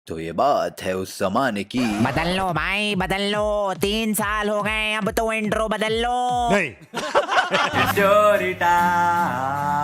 तो ये बात है उस जमाने की। बदल लो भाई बदल लो, 3 साल हो गए, अब तो इंट्रो बदल लो। नहीं। Story time.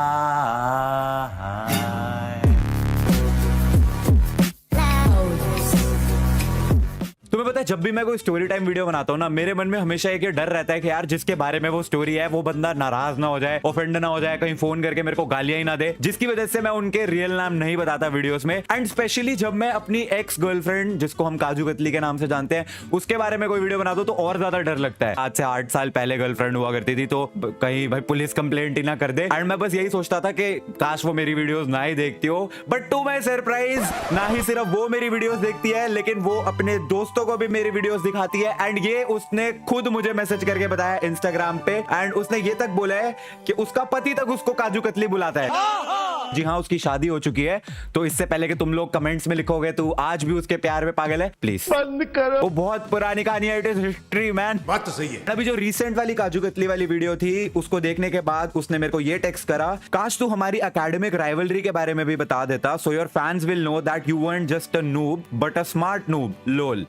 तुम्हें पता है, जब भी मैं कोई स्टोरी टाइम वीडियो बनाता हूँ ना, मेरे मन में हमेशा एक ये डर रहता है कि यार जिसके बारे में वो स्टोरी है वो बंदा नाराज ना हो जाए, ऑफेंड ना हो जाए, कहीं फोन करके मेरे को गालियां ही ना दे, जिसकी वजह से मैं उनके रियल नाम नहीं बताता वीडियोस में। एंड स्पेशली जब मैं अपनी एक्स गर्लफ्रेंड, जिसको हम काजू कतली के नाम से जानते हैं, उसके बारे में कोई वीडियो बनाता हूँ तो और ज्यादा डर लगता है। आज से 8 साल पहले गर्लफ्रेंड हुआ करती थी, तो कहीं भाई पुलिस कंप्लेंट ही ना कर दे। एंड मैं बस यही सोचता था कि काश वो मेरी वीडियोस ना ही देखती हो, बट टू माय सरप्राइज ना ही सिर्फ वो मेरी वीडियोस देखती है, लेकिन वो अपने दोस्तों को भी मेरी वीडियोस दिखाती है। एंड ये उसने खुद मुझे मैसेज करके बताया इंस्टाग्राम पे, एंड उसने ये तक बोला है कि उसका पति तक उसको काजू कतली बुलाता है। जी हाँ, उसकी शादी हो चुकी है। तो इससे पहले कि तुम लोग कमेंट्स में लिखोगे तू आज भी उसके प्यार में पागल है, प्लीज बंद करो। वो बहुत पुरानी कहानी है, इट इज हिस्ट्री मैन। बात तो सही है। अभी जो रिसेंट वाली काजू कतली वाली वीडियो थी, उसको देखने के बाद उसने मेरे को ये टेक्स्ट करा, काश तू हमारी एकेडमिक राइवलरी के बारे में भी बता देता, so your fans will know that you weren't just a noob but a smart noob. Lol.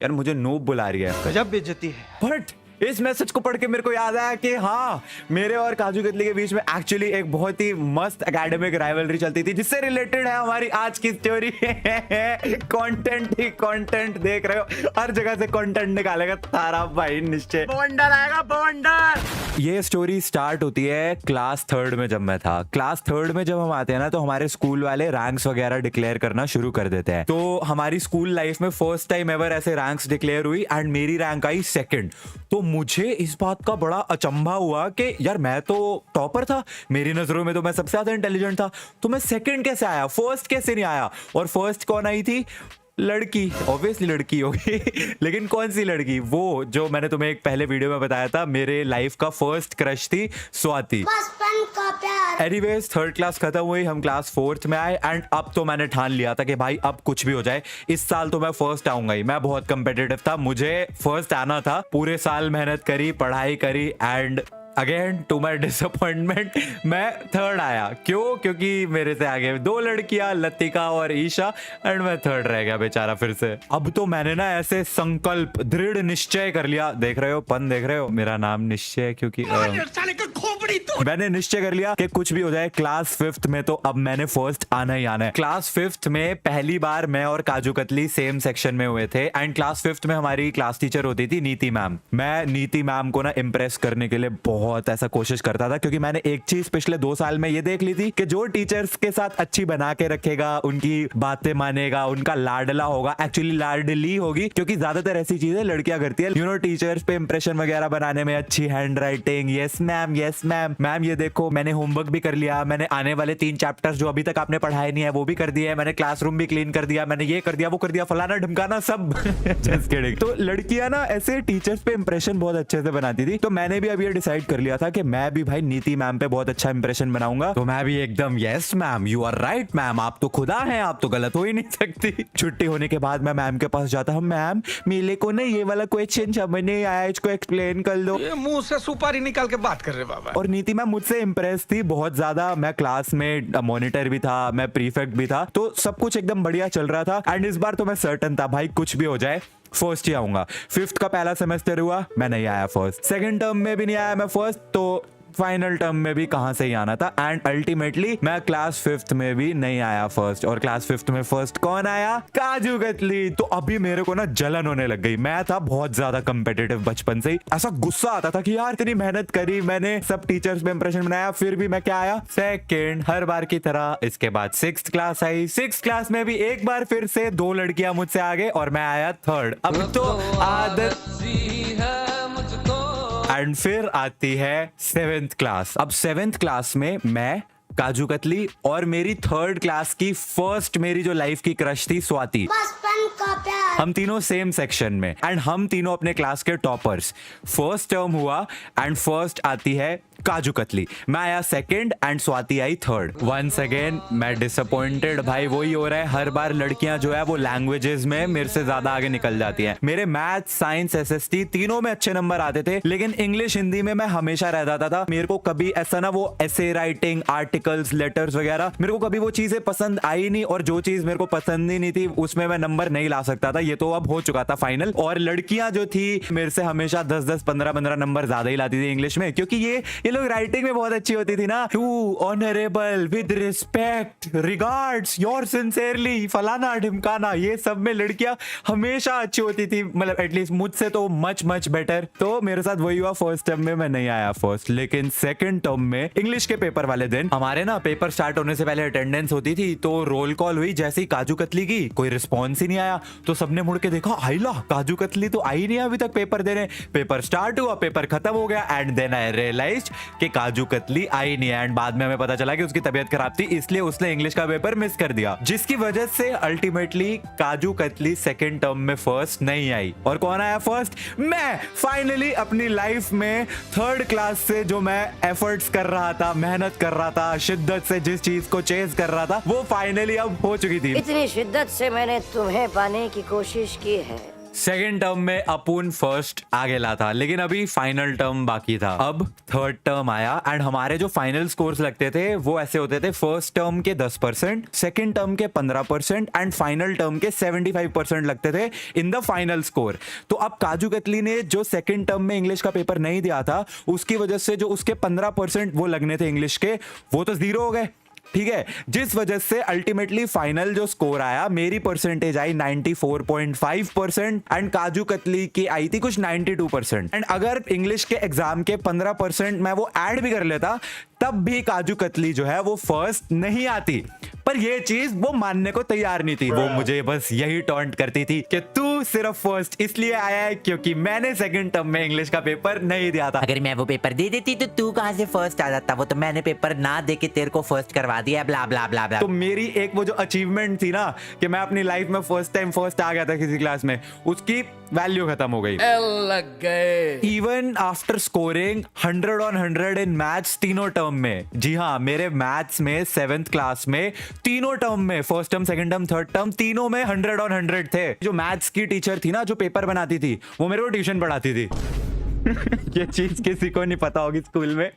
यार मुझे नूब बुला रही है, गजब बेइज्जती है। बट इस मैसेज को पढ़ के मेरे को याद आया कि हाँ, मेरे और काजू कतली के बीच में एक्चुअली एक बहुत ही मस्त एकेडमिक राइवलरी चलती थी, जिससे रिलेटेड है हमारी आज की स्टोरी। कंटेंट ही कंटेंट देख रहे हो, हर जगह से कंटेंट निकालेगा तारा भाई निश्चय। बवंडर आएगा बवंडर। ये स्टोरी स्टार्ट होती है क्लास 3rd में। जब मैं था क्लास 3rd में, जब हम आते हैं ना, तो हमारे स्कूल वाले रैंक्स वगैरह डिक्लेयर करना शुरू कर देते हैं। तो हमारी स्कूल लाइफ में फर्स्ट टाइम एवर ऐसे रैंक्स डिक्लेयर हुई, एंड मेरी रैंक आई 2nd। तो मुझे इस बात का बड़ा अचंभा हुआ कि यार मैं तो टॉपर था, मेरी नजरों में तो मैं सबसे ज्यादा इंटेलिजेंट था, तो मैं 2nd कैसे आया, फर्स्ट कैसे नहीं आया। और फर्स्ट कौन आई थी? लड़की। ऑब्वियसली लड़की होगी। लेकिन कौन सी लड़की? वो जो मैंने तुम्हें एक पहले वीडियो में बताया था, मेरे लाइफ का फर्स्ट क्रश थी, स्वाति। बचपन का प्यार। एनीवेज 3rd क्लास खत्म हुई, हम क्लास 4th में आए, एंड अब तो मैंने ठान लिया था कि भाई अब कुछ भी हो जाए, इस साल तो मैं फर्स्ट आऊंगा ही। मैं बहुत कंपेटिटिव था, मुझे फर्स्ट आना था। पूरे साल मेहनत करी, पढ़ाई करी, and again to my disappointment मैं 3rd आया। क्यों? क्योंकि मेरे से आगे 2 लड़कियां, लतिका और ईशा, एंड मैं 3rd रह गया बेचारा फिर से। अब तो मैंने ना ऐसे संकल्प, दृढ़ निश्चय कर लिया। देख रहे हो पन, देख रहे हो मेरा नाम निश्चय, क्योंकि मैंने निश्चय कर लिया कि कुछ भी हो जाए, क्लास 5th में तो अब मैंने फर्स्ट आना ही आना है। क्लास 5th में पहली बार मैं और काजू कतली सेम सेक्शन में हुए थे, एंड क्लास 5th में हमारी क्लास टीचर होती थी नीति मैम। मैं नीति मैम को ना इम्प्रेस करने के लिए बहुत ऐसा कोशिश करता था, क्योंकि मैंने एक चीज पिछले 2 साल में ये देख ली थी कि जो टीचर्स के साथ अच्छी बना के रखेगा, उनकी बातें मानेगा, उनका लाडला होगा, एक्चुअली लाडली होगी, क्योंकि ज्यादातर ऐसी चीजें लड़कियां करती है, यू नो, टीचर्स पे इंप्रेशन वगैरह बनाने में, अच्छी hand writing, yes ma'am ma'am ये देखो मैंने होमवर्क भी कर लिया, मैंने आने वाले 3 चैप्टर्स जो अभी तक आपने पढ़ाए नहीं है वो भी कर दिए है, मैंने क्लासरूम भी क्लीन कर दिया, मैंने ये कर दिया वो कर दिया, फलाना ढमकाना सब। Just kidding. तो लड़कियां ना ऐसे टीचर्स पे इंप्रेशन बहुत अच्छे से बनाती थी, तो मैंने भी अब ये डिसाइड कर लिया था कि मैं भी भाई नीति मैम पे बहुत अच्छा इंप्रेशन बनाऊंगा। तो मैं भी एकदम yes ma'am, you are right ma'am, आप तो खुदा हैं, आप तो गलत हो ही नहीं सकती। छुट्टी होने के बाद मैं मैम के पास जाता हूँ, मैम मेरे को ना ये वाला क्वेश्चन समझ नहीं आया, इसको एक्सप्लेन कर दो। ये मुंह से सुपारी निकाल के बात कर रहे बाबा। और नीति मैम मुझसे इंप्रेस थी बहुत ज्यादा। मैं क्लास में मॉनिटर भी था, मैं प्रीफेक्ट भी था, तो सब कुछ एकदम बढ़िया चल रहा था। एंड इस बार तो मैं सर्टन था भाई कुछ भी हो जाए फर्स्ट ही आऊंगा। 5th का पहला सेमेस्टर हुआ, मैं नहीं आया फर्स्ट। 2nd टर्म में भी नहीं आया मैं फर्स्ट, तो फाइनल टर्म में भी कहां से ही आना था। एंड अल्टीमेटली मैं क्लास 5th में भी नहीं आया फर्स्ट। और क्लास 5th में फर्स्ट कौन आया? काजू कतली। तो अभी मेरे को ना जलन होने लग गई। मैं था बहुत ज्यादा कंपेटिटिव बचपन से ही, ऐसा गुस्सा आता था कि यार इतनी मेहनत करी मैंने, सब टीचर्स पे इंप्रेशन बनाया, फिर भी मैं क्या आया? 2nd, हर बार की तरह। इसके बाद 6th क्लास आई, 6th क्लास में भी एक बार फिर से 2 लड़कियां मुझसे आगे और मैं आया 3rd। अब तो आदत। एंड फिर आती है 7th क्लास। अब 7th क्लास में मैं, काजू कतली और मेरी 3rd क्लास की फर्स्ट, मेरी जो लाइफ की क्रश थी, स्वाति। बचपन का प्यार। हम तीनों सेम सेक्शन में, एंड हम तीनों अपने क्लास के टॉपर्स। फर्स्ट टर्म हुआ, एंड फर्स्ट आती है काजू कतली। मैं आया सेकंड एंड स्वाति आई थर्ड। वंस अगेन मैं डिसअपॉइंटेड। भाई वही हो रहा है, हर बार लड़कियां जो है वो लैंग्वेजेस में मेरे से ज्यादा आगे निकल जाती हैं। मेरे मैथ, साइंस, एसएसटी तीनों में अच्छे नंबर आते थे, लेकिन इंग्लिश, हिंदी में मैं हमेशा रह जाता था। मेरे को कभी ऐसा ना वो ऐसे राइटिंग, आर्टिकल्स, लेटर्स वगैरह, मेरे को कभी वो चीजें पसंद आई नहीं, और जो चीज मेरे को पसंद ही नहीं थी उसमें मैं नंबर नहीं ला सकता था। ये तो अब हो चुका था फाइनल। और लड़कियां जो थी मेरे से हमेशा 10-10, 15-15 नंबर ज्यादा ही लाती थी इंग्लिश में, क्योंकि ये लोग राइटिंग में बहुत अच्छी होती थी ना। To honourable, with respect, regards, your sincerely, फलाना ढिमकाना, ये सब में लड़कियां हमेशा अच्छी होती थी, मतलब एटलीस्ट मुझसे तो मच बेटर। तो मेरे साथ वही हुआ, फर्स्ट टर्म में मैं नहीं आया फर्स्ट, लेकिन सेकंड टर्म में इंग्लिश के पेपर वाले दिन हमारे ना पेपर स्टार्ट होने से पहले अटेंडेंस होती थी, तो रोल कॉल हुई। जैसे ही काजू कतली की कोई रिस्पॉन्स ही नहीं आया, तो सबने मुड़ के देखा, आईला काजू कतली तो आई नहीं अभी तक पेपर देने। पेपर स्टार्ट हुआ, पेपर खत्म हो गया, एंड देन आई रियलाइज्ड कि काजू कतली आई नहीं है। एंड बाद में हमें पता चला कि उसकी तबीयत खराब थी, इसलिए उसने इंग्लिश का पेपर मिस कर दिया, जिसकी वजह से ultimately kaju katli second term में फर्स्ट नहीं आई। और कौन आया फर्स्ट? मैं। फाइनली अपनी लाइफ में थर्ड क्लास से जो मैं एफर्ट्स कर रहा था, मेहनत कर रहा था, शिद्दत से जिस चीज को चेज कर रहा था, वो फाइनली अब हो चुकी थी। इतनी शिद्दत से मैंने तुम्हें पाने की कोशिश की है। सेकेंड टर्म में अपुन फर्स्ट आ गेला था, लेकिन अभी फाइनल टर्म बाकी था। अब थर्ड टर्म आया, एंड हमारे जो फाइनल स्कोर्स लगते थे वो ऐसे होते थे, फर्स्ट टर्म के 10%, सेकेंड टर्म के 15% एंड फाइनल टर्म के 75% लगते थे इन द फाइनल स्कोर। तो अब काजू कतली ने जो सेकेंड टर्म में इंग्लिश का पेपर नहीं दिया था, उसकी वजह से जो उसके 15% वो लगने थे इंग्लिश के, वो तो 0 हो गए। ठीक है, जिस वजह से अल्टीमेटली फाइनल जो स्कोर आया, मेरी percentage I 94.5% and kaju katli की आई थी कुछ 92%। एंड अगर इंग्लिश के एग्जाम के 15% मैं वो ऐड भी कर लेता, तब भी काजू कतली जो है वो फर्स्ट नहीं आती। पर ये चीज वो मानने को तैयार नहीं थी। वो मुझे बस यही टॉन्ट करती थी कि तू सिर्फ फर्स्ट इसलिए आया है क्योंकि मैंने सेकंड टर्म में इंग्लिश का पेपर नहीं दिया था। अगर मैं वो पेपर दे देती तो तू कहाँ से फर्स्ट आ जाता? वो तो मैंने पेपर ना दे के तेरे को फर्स्ट करवा दिया, ब्ला ब्ला ब्ला ब्ला। तो मेरी एक वो जो अचीवमेंट थी ना कि मैं अपनी लाइफ में फर्स्ट टाइम फर्स्ट आ गया था किसी क्लास में, उसकी वैल्यू खत्म हो गई। लग गए। Even after scoring 100 on 100 in maths तीनों टर्म में। जी हाँ, मेरे मैथ्स में 7th क्लास में तीनों टर्म में, first term, second term, third term, तीनों में 100 on 100 थे। जो मैथ्स की टीचर थी ना, जो पेपर बनाती थी, वो मेरे को ट्यूशन पढ़ाती थी। ये चीज किसी को नहीं पता होगी स्कूल में,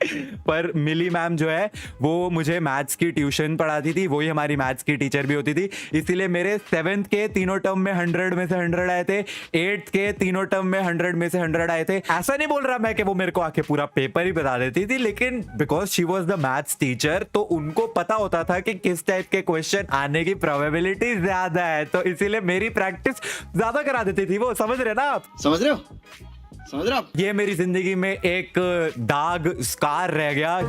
पर मिली मैम जो है वो मुझे मैथ्स की ट्यूशन पढ़ाती थी, वही हमारी मैथ्स की टीचर भी होती थी। इसीलिए मेरे 7th के तीनों टर्म में 100 में से 100 आए थे, 8th के तीनों टर्म में 100 में से 100 आए थे। ऐसा नहीं बोल रहा मैं कि वो मेरे को आके पूरा पेपर ही बता देती थी, लेकिन because she was the maths teacher, तो उनको पता होता था कि किस टाइप के क्वेश्चन आने की प्रोबेबिलिटी ज्यादा है, तो इसीलिए मेरी प्रैक्टिस ज्यादा करा देती थी वो। समझ रहे ना आप? समझ रहे हो? समझ रहे हो आप? ये मेरी जिंदगी में एक दाग, स्कार रह गया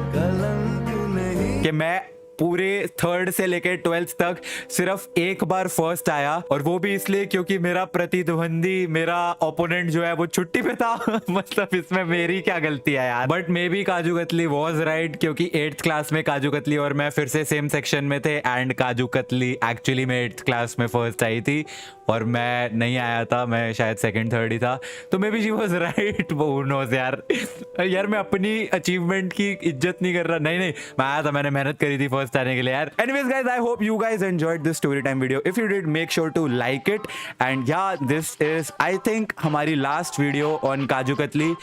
कि मैं पूरे 3rd से लेकर 12th तक सिर्फ एक बार फर्स्ट आया, और वो भी इसलिए क्योंकि मेरा प्रतिद्वंदी, मेरा ओपोनेंट जो है वो छुट्टी पे था। मतलब इसमें मेरी क्या गलती है यार। But may be kaju katli was right, क्योंकि 8th क्लास में काजू कतली और मैं फिर से सेम सेक्शन में थे, एंड काजू कतली एक्चुअली में 8th क्लास में फर्स्ट आई थी और मैं नहीं आया था, मैं शायद सेकंड थर्ड ही था। तो may be she was right. वो नोज यार मैं अपनी अचीवमेंट की इज्जत नहीं कर रहा। नहीं, मैं आया था, मैंने मेहनत करी थी फर्स्ट आने के लिए यार। Anyways guys, I hope you guys enjoyed this story time video. If you did, make sure to like it, and yeah this is I think हमारी last video on kaju katli,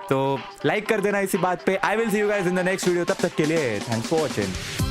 तो लाइक कर देना इसी बात पे। I will see you guys in the next video. तब तक के लिए थैंक्स फॉर वॉचिंग।